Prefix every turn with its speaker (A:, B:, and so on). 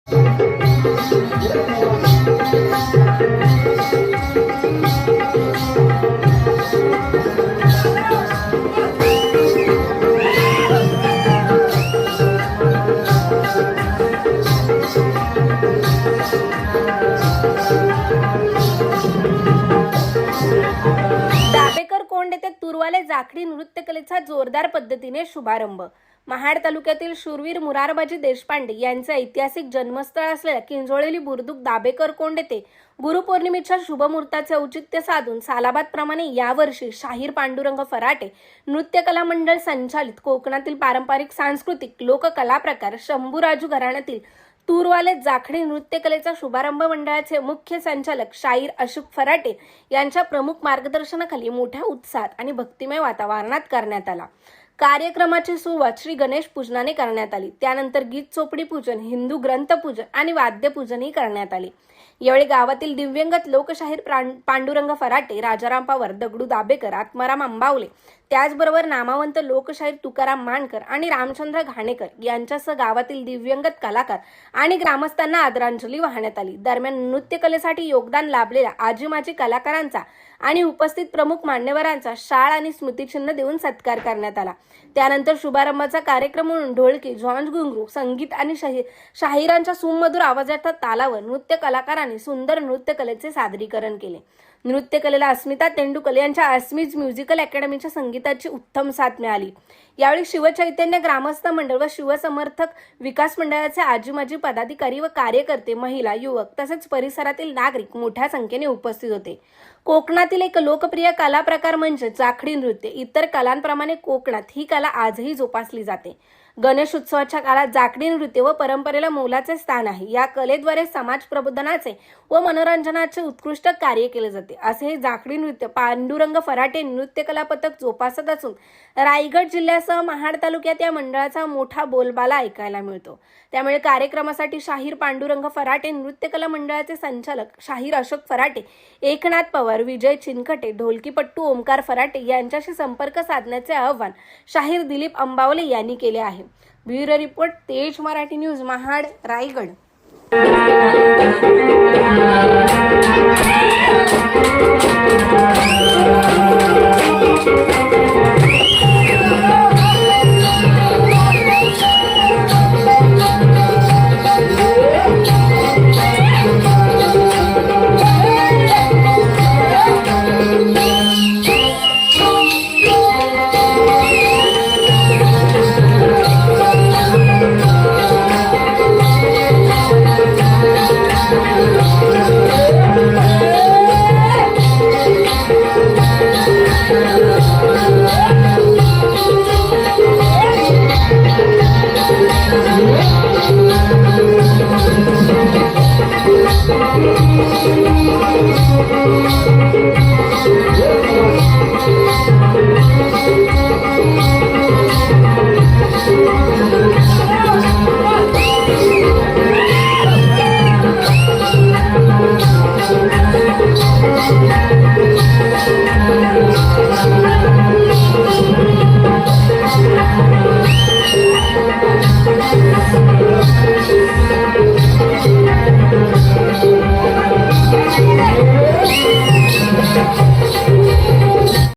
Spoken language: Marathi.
A: दाभेकर कोंड येथे तुरवाले जाखडी नृत्यकलेचा जोरदार पद्धतीने शुभारंभ। महाड तालुक्यातील शूरवीर मुरारबाजी देशपांडे यांचे ऐतिहासिक जन्मस्थळ असलेल्या किंजळोली बुद्रुक दाभेकर कोंड येथे गुरुपौर्णिमेच्या शुभमुहूर्ताचे औचित्य साधून सालाबादप्रमाणे यावर्षी शाहीर पांडुरंग फराटे नृत्यकला मंडळ संचालित कोकणातील पारंपरिक सांस्कृतिक लोककला प्रकार शंभूराजू घराण्यातील तूरवाले जाखडी नृत्यकलेचा शुभारंभ मंडळाचे मुख्य संचालक शाहीर अशोक फराटे यांच्या प्रमुख मार्गदर्शनाखाली मोठ्या उत्साहात आणि भक्तिमय वातावरणात करण्यात आला। कार्यक्रमाची सुरुवात श्री गणेश पूजनाने करण्यात आली। त्यानंतर गीत चोपडी पूजन, हिंदू ग्रंथ पूजन आणि वाद्य पूजनही करण्यात आले। यावेळी गावातील दिव्यंगत लोकशाहीर पांडुरंग फराटे, राजाराम पवार, दगडू दाभेकर, आत्माराम अंबावले, त्याचबरोबर नामवंत लोकशाहीर तुकाराम मानकर आणि रामचंद्र घाणेकर यांच्यासह गावातील दिव्यंगत कलाकार आणि ग्रामस्थांना आदरांजली वाहण्यात आली। दरम्यान नृत्यकलेसाठी योगदान लाभलेल्या आजी-माजी कलाकारांचा आणि उपस्थित प्रमुख मान्यवरांचा शाल आणि स्मृतिचिन्ह देऊन सत्कार करण्यात आला। त्यानंतर शुभारंभाचा कार्यक्रम म्हणून ढोलकी, झॉन्ज, घुंगरू, संगीत आणि शाहिरांच्या सुमधुर आवाजाच्या तालावर नृत्य कलाकारांनी सुंदर नृत्यकलेचे सादरीकरण केले। नृत्यकलेला अस्मिता तेंडुलकर यांच्या अस्मिज म्युझिकल अकॅडमीच्या संगीताची उत्तम साथ मिळाली। यावेळी शिवचैतन्य ग्रामस्थ मंडळ व शिवसमर्थक विकास मंडळाचे आजी-माजी पदाधिकारी व कार्यकर्ते, महिला, युवक तसेच परिसरातील नागरिक मोठ्या संख्येने उपस्थित होते। कोकणातील एक लोकप्रिय कला प्रकार म्हणजे जाखडी नृत्य। इतर कलांप्रमाणे कोकणात ही कला आजही जोपासली जाते। गणेश उत्सवाच्या काळात जाखडी नृत्य व परंपरेला मोलाचे स्थान आहे। या कलेद्वारे समाज प्रबोधनाचे व मनोरंजनाचे उत्कृष्ट कार्य केले जाते। असे हे जाखडी नृत्य पांडुरंग फराटे नृत्यकला पथक जोपासत असून रायगड जिल्ह्यासह महाड तालुक्यात या मंडळाचा मोठा बोलबाला ऐकायला मिळतो। त्यामुळे कार्यक्रमासाठी शाहीर पांडुरंग फराटे नृत्यकला मंडळाचे संचालक शाहीर अशोक फराटे, एकनाथ पवार, विजय चिनकटे, ढोलकीपट्टू ओमकार फराटे यांच्याशी संपर्क साधण्याचे आवाहन शाहीर दिलीप अंबावले यांनी केले आहे। ब्युरो रिपोर्ट, तेज मराठी न्यूज, महाड, रायगड।